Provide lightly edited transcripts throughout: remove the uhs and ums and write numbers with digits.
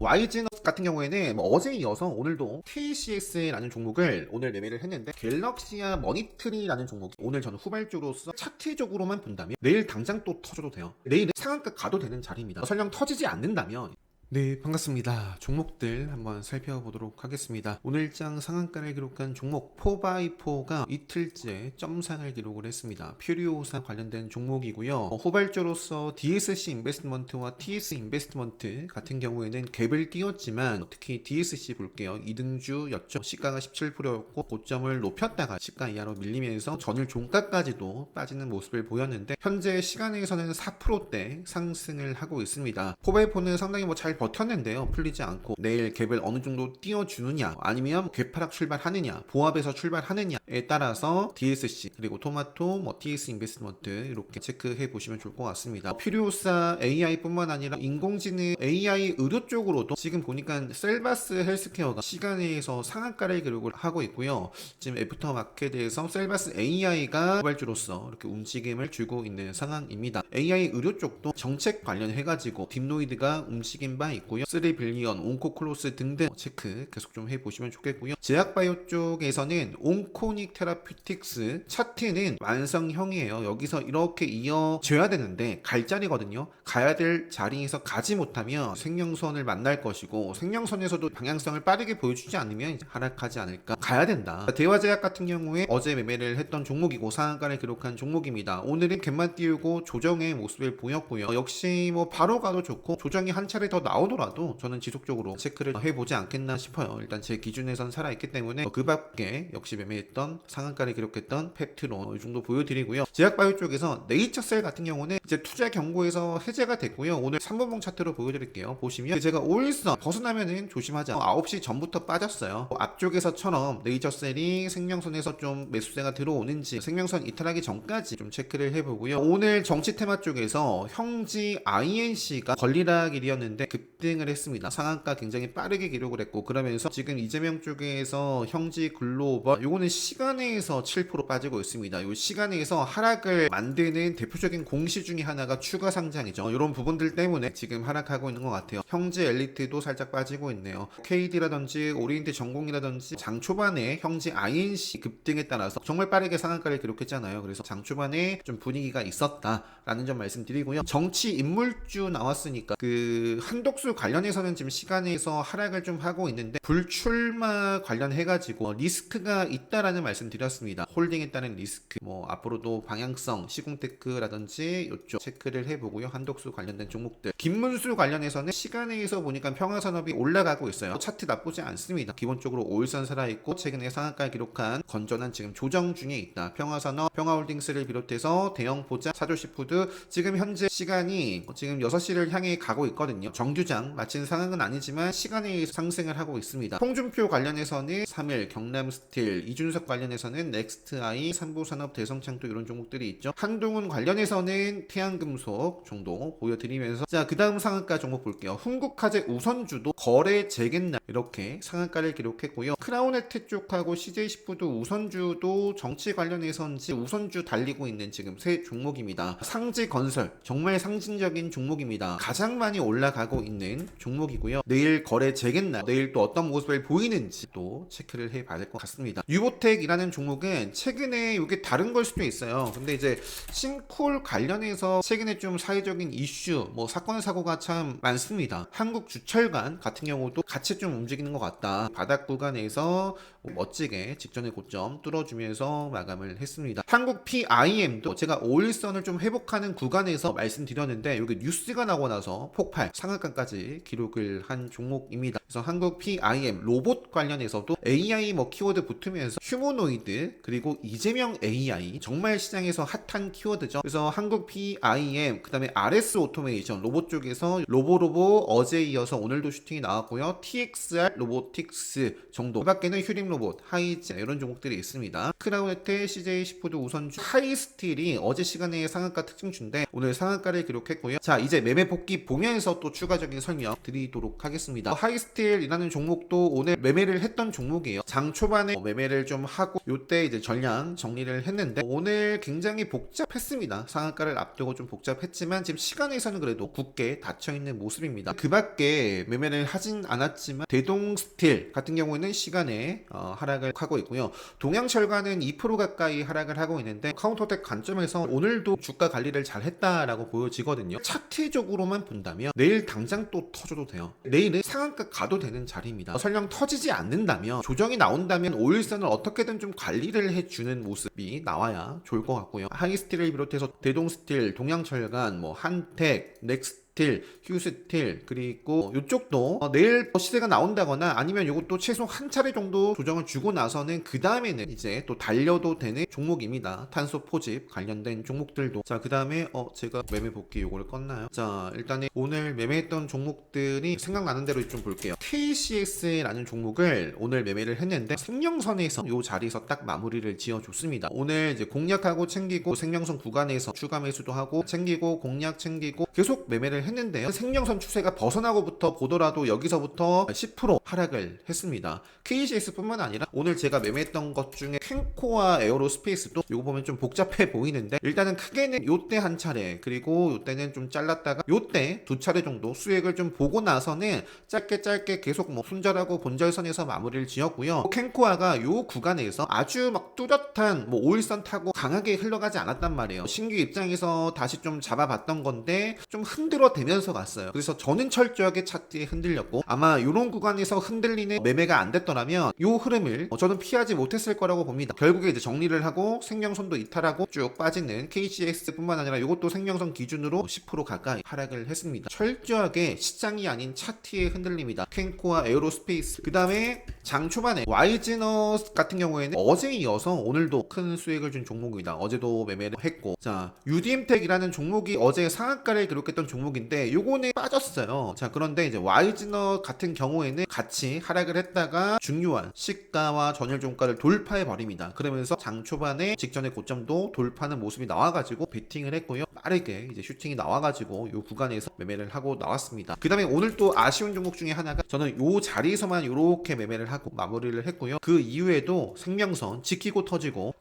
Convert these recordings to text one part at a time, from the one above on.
YG너스 같은 경우에는 어제에 이어서 오늘도 KCS라는 종목을 오늘 매매를 했는데, 갤럭시아 머니트리라는 종목이 오늘 저는 후발주로서 차트적으로만 본다면 내일 당장 또 터져도 돼요. 내일 상한가 가도 되는 자리입니다. 설령 터지지 않는다면. 네, 반갑습니다. 종목들 한번 살펴보도록 하겠습니다. 오늘장 상한가를 기록한 종목 4x4가 이틀째 점상을 기록을 했습니다. 퓨리오사 관련된 종목이고요. 후발주로서 DSC 인베스트먼트와 TS 인베스트먼트 같은 경우에는 갭을 띄웠지만, 특히 DSC 볼게요. 2등주였죠. 시가가 17%였고 고점을 높였다가 시가 이하로 밀리면서 전일 종가까지도 빠지는 모습을 보였는데, 현재 시간에서는 4%대 상승을 하고 있습니다. 4x4는 상당히 잘 버텼는데요. 풀리지 않고 내일 갭을 어느 정도 띄워주느냐, 아니면 갭하락 출발하느냐, 보합에서 출발하느냐에 따라서 DSC 그리고 토마토, TS 인베스트먼트 이렇게 체크해 보시면 좋을 것 같습니다. 퓨리오사 AI뿐만 아니라 인공지능 AI 의료 쪽으로도 지금 보니까 셀바스 헬스케어가 시간에서 상한가를 기록을 하고 있고요. 지금 애프터마켓에서 셀바스 AI가 후발주로서 이렇게 움직임을 주고 있는 상황입니다. AI 의료 쪽도 정책 관련해가지고 딥노이드가 움직임 바 있고요. 3빌리언, 온코클로스 등등 체크 계속 좀 해보시면 좋겠고요. 제약바이오 쪽에서는 온코닉 테라피틱스 차트는 완성형이에요. 여기서 이렇게 이어져야 되는데 갈 자리거든요. 가야 될 자리에서 가지 못하면 생명선을 만날 것이고, 생명선에서도 방향성을 빠르게 보여주지 않으면 이제 하락하지 않을까. 가야 된다. 대화제약 같은 경우에 어제 매매를 했던 종목이고 상한가를 기록한 종목입니다. 오늘은 갭만 띄우고 조정의 모습을 보였고요. 역시 바로 가도 좋고, 조정이 한 차례 더 나오더라도 저는 지속적으로 체크를 해보지 않겠나 싶어요. 일단 제 기준에선 살아있기 때문에 그 밖에 역시 매매했던 상한가를 기록했던 펩트론 이 정도 보여드리고요. 제약바이오 쪽에서 네이처셀 같은 경우는 이제 투자 경고에서 해제가 됐고요. 오늘 3분봉 차트로 보여드릴게요. 보시면 제가 5일선 벗어나면은 조심하자, 9시 전부터 빠졌어요. 앞쪽에서처럼 네이처셀이 생명선에서 좀 매수세가 들어오는지, 생명선 이탈하기 전까지 좀 체크를 해보고요. 오늘 정치 테마 쪽에서 형지 INC가 권리락일이었는데 급등을 했습니다. 상한가 굉장히 빠르게 기록을 했고, 그러면서 지금 이재명 쪽에서 형지 글로벌 요거는 시간에서 7% 빠지고 있습니다. 요 시간에서 하락을 만드는 대표적인 공시 중에 하나가 추가 상장이죠. 이런 부분들 때문에 지금 하락하고 있는 것 같아요. 형지 엘리트도 살짝 빠지고 있네요. KD라든지 오리엔트 전공이라든지 장 초반에 형지 INC 급등에 따라서 정말 빠르게 상한가를 기록했잖아요. 그래서 장 초반에 좀 분위기가 있었다라는 점 말씀드리고요. 정치 인물주 나왔으니까 한독수 관련해서는 지금 시간에서 하락을 좀 하고 있는데, 불출마 관련해가지고 리스크가 있다라는 말씀 드렸습니다. 홀딩에 따른 리스크, 앞으로도 방향성, 시공테크라든지 이쪽 체크를 해보고요. 한독수 관련된 종목들. 김문수 관련해서는 시간에서 보니까 평화산업이 올라가고 있어요. 차트 나쁘지 않습니다. 기본적으로 5일선 살아있고, 최근에 상한가 기록한 건전한 지금 조정 중에 있다. 평화산업, 평화홀딩스를 비롯해서 대형포자, 사조시푸드, 지금 현재 시간이 지금 6시를 향해 가고 있거든요. 정규장 마친 상황은 아니지만 시간에 상승을 하고 있습니다. 홍준표 관련해서는 3일, 경남스틸, 이준석 관련해서는 넥스트아이, 삼보산업, 대성창도 이런 종목들이 있죠. 한동훈 관련해서는 태양금속 정도 보여드리면서, 자, 그 다음 상한가 종목 볼게요. 훈국화재 우선주도 거래 재개날 이렇게 상한가를 기록했고요. 크라운에테 쪽하고 CJ시푸드 우선주도 정치 관련해서인지 우선주 달리고 있는 지금 세 종목입니다. 상지건설 정말 상징적인 종목입니다. 가장 많이 올라가고 있는 종목이고요. 내일 거래 재개날, 내일 또 어떤 모습을 보이는지 또 체크를 해봐야 될 것 같습니다. 유보텍이라는 종목은 최근에 이게 다른 걸 수도 있어요. 근데 이제 싱콜 관련해서 최근에 좀 사회적인 이슈, 사건 사고가 참 많습니다. 한국주철관 같은 경우도 같이 좀 움직이는 것 같다. 바닥 구간에서 멋지게 직전의 고점 뚫어주면서 마감을 했습니다. 한국 PIM도 제가 5일선을 좀 회복하는 구간에서 말씀드렸는데, 여기 뉴스가 나고 나서 폭발, 상한가까지 기록을 한 종목입니다. 그래서 한국 PIM 로봇 관련해서도 AI 키워드 붙으면서 휴머노이드 그리고 이재명 AI 정말 시장에서 핫한 키워드죠. 그래서 한국 PIM, 그 다음에 RS 오토메이션 로봇 쪽에서 로보로보 어제 이어서 오늘도 슈팅이 나왔고요. TXR 로보틱스 정도, 그 밖에는 휴림 로봇, 하이젠 이런 종목들이 있습니다. 크라운에테, CJ시푸드 우선주, 하이스틸이 어제 시간에 상한가 특징주인데 오늘 상한가를 기록했고요. 자, 이제 매매 복귀 보면서 또 추가적인 설명 드리도록 하겠습니다. 하이스틸 하이스틸이라는 종목도 오늘 매매를 했던 종목이에요. 장 초반에 매매를 좀 하고 요때 이제 전량 정리를 했는데 오늘 굉장히 복잡했습니다. 상한가를 앞두고 좀 복잡했지만 지금 시간에서는 그래도 굳게 닫혀있는 모습입니다. 그 밖에 매매를 하진 않았지만 대동스틸 같은 경우에는 시간에 하락을 하고 있고요. 동양철과는 2% 가까이 하락을 하고 있는데 카운터텍 관점에서 오늘도 주가 관리를 잘 했다라고 보여지거든요. 차트적으로만 본다면 내일 당장 또 터져도 돼요. 내일은 상한가 가도 되는 자리입니다. 설령 터지지 않는다면 조정이 나온다면 5일선을 어떻게든 좀 관리를 해주는 모습이 나와야 좋을 것 같고요. 하이스틸을 비롯해서 대동스틸, 동양철간, 한택, 넥스트 휴스틸 그리고 이쪽도 내일 시세가 나온다거나 아니면 이것도 최소 한 차례 정도 조정을 주고 나서는 그 다음에는 이제 또 달려도 되는 종목입니다. 탄소 포집 관련된 종목들도. 자, 그 다음에 제가 매매 복귀 요거를 껐나요? 자, 일단은 오늘 매매했던 종목들이 생각나는 대로 좀 볼게요. KCS라는 종목을 오늘 매매를 했는데 생명선에서 요 자리에서 딱 마무리를 지어줬습니다. 오늘 이제 공략하고 챙기고 생명선 구간에서 추가 매수도 하고 챙기고 공략 챙기고 계속 매매를 했는데요. 생명선 추세가 벗어나고부터 보더라도 여기서부터 10% 하락을 했습니다. KCS뿐만 아니라 오늘 제가 매매했던 것 중에 캔코와 에어로스페이스도 이거 보면 좀 복잡해 보이는데 일단은 크게는 요때 한 차례 그리고 요때는 좀 잘랐다가 요때 두 차례 정도 수익을 좀 보고 나서는 짧게 계속 순절하고 본절선에서 마무리를 지었고요. 캔코아가 요 구간에서 아주 막 뚜렷한 5일선 타고 강하게 흘러가지 않았단 말이에요. 신규 입장에서 다시 좀 잡아봤던 건데 좀 흔들어대면서 갔어요. 그래서 저는 철저하게 차트에 흔들렸고 아마 이런 구간에서 흔들리는 매매가 안 됐더라면 이 흐름을 저는 피하지 못했을 거라고 봅니다. 결국에 이제 정리를 하고 생명선도 이탈하고 쭉 빠지는 KCS뿐만 아니라 이것도 생명선 기준으로 10% 가까이 하락을 했습니다. 철저하게 시장이 아닌 차트의 흔들림이다. 캔코와 에어로스페이스 그 다음에 장 초반에 와이즈너 같은 경우에는 어제 이어서 오늘도 큰 수익을 준 종목이다. 어제도 매매를 했고 자 UDM텍이라는 종목이 어제 상한가를 기록했던 종목인데 요거는 빠졌어요. 자 그런데 이제 와이즈너 같은 경우에는 같이 하락을 했다가 중요한 시가와 전일 종가를 돌파해 버립니다. 그러면서 장 초반에 직전의 고점도 돌파하는 모습이 나와가지고 베팅을 했고요. 빠르게 이제 슈팅이 나와가지고 요 구간에서 매매를 하고 나왔습니다. 그 다음에 오늘 또 아쉬운 종목 중에 하나가 저는 요 자리에서만 요렇게 매매를 하고 마무리를 했고요. 그 이후에도 생명선 지키고 터지고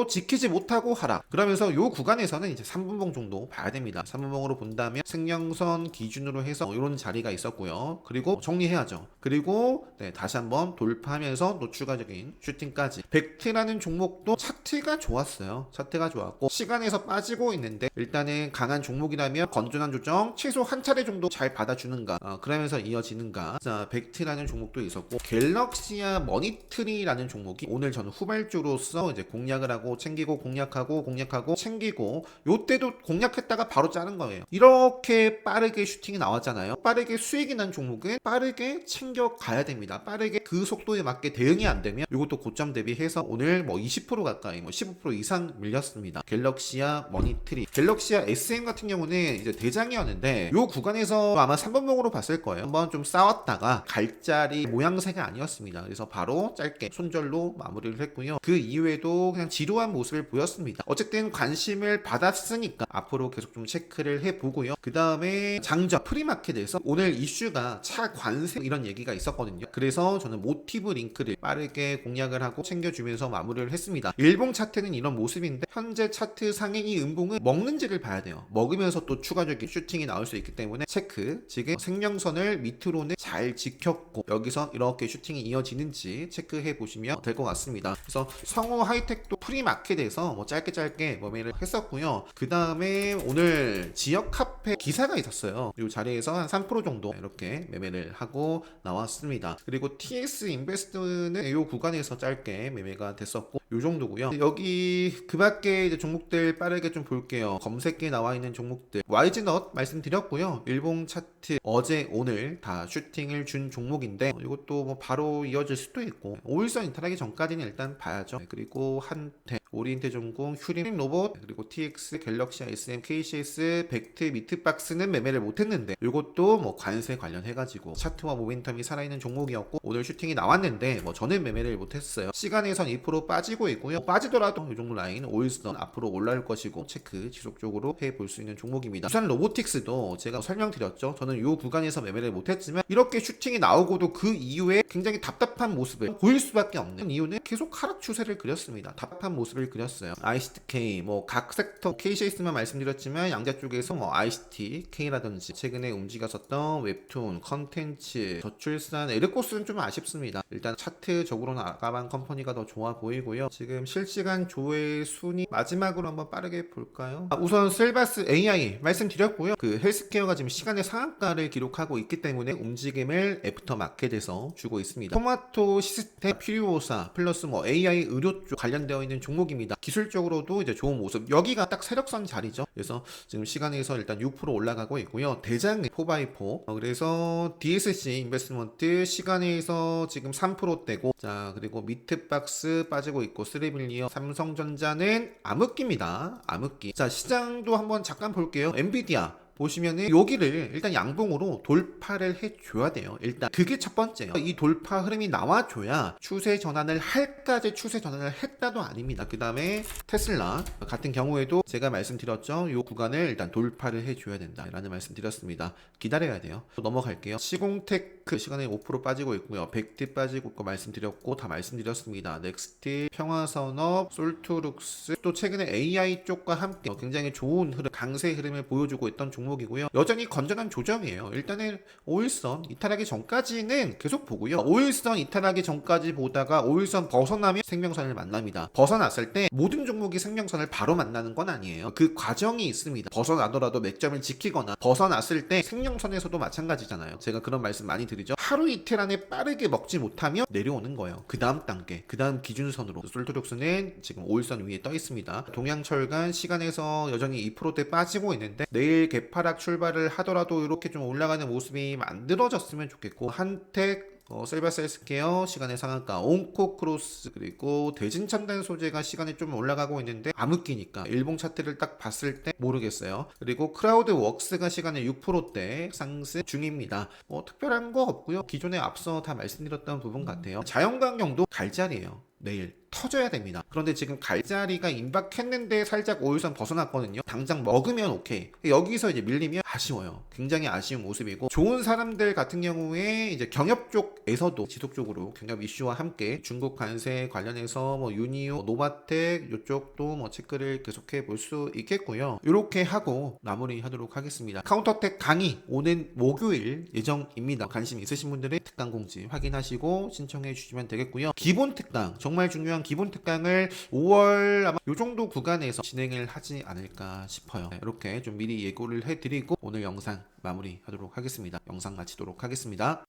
지키지 못하고 하락. 그러면서 요 구간에서는 이제 3분봉 정도 봐야 됩니다. 3분봉으로 본다면 생명선 기준으로 해서 이런 자리가 있었고요. 그리고 정리해야죠. 그리고 다시 한번 돌파하면서 또 추가적인 슈팅까지. 벡트라는 종목도 차트가 좋았어요. 차트가 좋았고 시간에서 빠지고 있는데 일단은 강한 종목이라면 건전한 조정 최소 한 차례 정도 잘 받아주는가 그러면서 이어지는가. 자 벡트라는 종목도 있었고 갤럭시아 머니트리라는 종목이 오늘 저는 후발주로서 이제 공략을 하고 챙기고 공략하고 챙기고 요때도 공략했다가 바로 자른 거예요. 이렇게 빠르게 슈팅이 나왔잖아요. 빠르게 수익이 난 종목은 빠르게 챙겨가야 됩니다. 빠르게 그 속도에 맞게 대응이 안 되면 이것도 고점 대비해서 오늘 20% 가까이 15% 이상 밀렸습니다. 갤럭시아 머니트리 갤럭시아 SM 같은 경우는 이제 대장이었는데 요 구간에서 아마 3번봉으로 봤을 거예요. 한번 좀 싸웠다가 갈자리 모양새가 아니었습니다. 그래서 바로 짧게 손절로 마무리를 했고요. 그 이후에도 그냥 지루한 모습을 보였습니다. 어쨌든 관심을 받았으니까 앞으로 계속 좀 체크를 해보고요. 그 다음에 장전 프리마켓에서 오늘 이슈가 차 관세 이런 얘기가 있었거든요. 그래서 저는 모티브 링크를 빠르게 공략을 하고 챙겨주면서 마무리를 했습니다. 일봉 차트는 이런 모습인데 현재 차트 상의 이 음봉은 먹는지를 봐야 돼요. 먹으면서 또 추가적인 슈팅이 나올 수 있기 때문에 체크. 지금 생명선을 밑으로는 잘 지켰고 여기서 이렇게 슈팅이 이어지는지 체크해 보시면 될 것 같습니다. 그래서 성우 하이텍도 프리마켓에서 짧게 매매를 했었고요. 그 다음에 오늘 지역 카페 기사가 있었어요. 이 자리에서 한 3% 정도 이렇게 매매를 하고 나왔습니다. 그리고 TS 인베스트는 이 구간에서 짧게 매매가 됐었고 이 정도고요. 여기 그 밖에 이제 종목들 빠르게 좀 볼게요. 검색기에 나와 있는 종목들 YG넛 말씀드렸고요. 일봉 차트 어제 오늘 다 슈팅을 준 종목인데 이것도 바로 이어질 수도 있고 5일선 이탈하기 전까지는 일단 봐야죠. 그리고 한테 오리엔테전공, 휴림 로봇, 그리고 TX, 갤럭시아, SM, KCS, 벡트, 미트박스는 매매를 못했는데 이것도 관세 관련해가지고 차트와 모멘텀이 살아있는 종목이었고 오늘 슈팅이 나왔는데 저는 매매를 못했어요. 시간에선 2% 빠지고 있고요. 빠지더라도 이 종목 라인 5일선 앞으로 올라올 것이고 체크 지속적으로 해볼 수 있는 종목입니다. 우선 로보틱스도 제가 설명드렸죠. 저는 저는 이 구간에서 매매를 못했지만 이렇게 슈팅이 나오고도 그 이후에 굉장히 답답한 모습을 보일 수밖에 없는 이유는 계속 하락 추세를 그렸습니다. 답답한 모습을 그렸어요. ICT, 뭐 각 섹터 KCS만 말씀드렸지만 양자 쪽에서 뭐 ICT, K라든지 최근에 움직였었던 웹툰, 컨텐츠, 저출산, 에르코스는 좀 아쉽습니다. 일단 차트적으로는 아까방 컴퍼니가 더 좋아 보이고요. 지금 실시간 조회 순위 마지막으로 한번 빠르게 볼까요? 우선 셀바스 AI 말씀드렸고요. 그 헬스케어가 지금 시간의 상한가를 기록하고 있기 때문에 움직임을 애프터 마켓에서 주고 있습니다. 토마토 시스템, 퓨리오사 플러스 뭐 AI 의료 쪽 관련되어 있는 종목입니다. 기술적으로도 이제 좋은 모습. 여기가 딱 세력선 자리죠. 그래서 지금 시간에서 일단 6% 올라가고 있고요. 대장 4x4. 그래서 DSC 인베스트먼트 시간에서 지금 3%대고, 자 그리고 미트박스 빠지고 있고, 스리빌리어, 삼성전자는 암흑기입니다. 암흑기. 자 시장도 한번 잠깐 볼게요. 엔비디아 보시면은 여기를 일단 양봉으로 돌파를 해줘야 돼요. 일단 그게 첫 번째예요. 이 돌파 흐름이 나와줘야 추세 전환을 할까지 추세 전환을 했다도 아닙니다. 그 다음에 테슬라 같은 경우에도 제가 말씀드렸죠. 이 구간을 일단 돌파를 해줘야 된다라는 말씀드렸습니다. 기다려야 돼요. 또 넘어갈게요. 시공테크 시간에 5% 빠지고 있고요. 백트 빠지고 있고 말씀드렸고 다 말씀드렸습니다. 넥스트, 평화산업, 솔투룩스, 또 최근에 AI 쪽과 함께 굉장히 좋은 흐름, 강세 흐름을 보여주고 있던 종목이고요. 여전히 건전한 조정이에요. 일단은 5일선 이탈하기 전까지는 계속 보고요. 5일선 이탈하기 전까지 보다가 5일선 벗어나면 생명선을 만납니다. 벗어났을 때 모든 종목이 생명선을 바로 만나는 건 아니에요. 그 과정이 있습니다. 벗어나더라도 맥점을 지키거나, 벗어났을 때 생명선에서도 마찬가지잖아요. 제가 그런 말씀 많이 드리죠. 하루 이틀 안에 빠르게 먹지 못하면 내려오는 거예요. 그 다음 단계, 그 다음 기준선으로 솔트록스는 지금 5일선 위에 떠 있습니다. 동양철간 시간에서 여전히 2%대 빠지고 있는데 내일 개파락 출발을 하더라도 이렇게 좀 올라가는 모습이 만들어졌으면 좋겠고, 한택, 셀바스 헬스케어 시간의 상한가, 온코크로스, 그리고 대진첨단 소재가 시간에 좀 올라가고 있는데 암흑기니까 일봉 차트를 딱 봤을 때 모르겠어요. 그리고 크라우드 웍스가 시간에 6%대 상승 중입니다. 특별한 거 없고요. 기존에 앞서 다 말씀드렸던 부분 같아요. 자연광경도 갈자리예요. 내일 터져야 됩니다. 그런데 지금 갈자리가 임박했는데 살짝 5일선 벗어났거든요. 당장 먹으면 오케이. 여기서 이제 밀리면 아쉬워요. 굉장히 아쉬운 모습이고, 좋은 사람들 같은 경우에 이제 경협 쪽에서도 지속적으로 경협 이슈와 함께 중국 관세 관련해서 뭐 유니오, 노바텍 이쪽도 뭐 체크를 계속해 볼 수 있겠고요. 이렇게 하고 마무리하도록 하겠습니다. 카운터텍 강의 오는 목요일 예정입니다. 관심 있으신 분들은 특강 공지 확인하시고 신청해 주시면 되겠고요. 기본 특강, 정말 중요한 기본 특강을 5월 아마 요 정도 구간에서 진행을 하지 않을까 싶어요. 이렇게 좀 미리 예고를 해드리고 오늘 영상 마무리하도록 하겠습니다. 영상 마치도록 하겠습니다.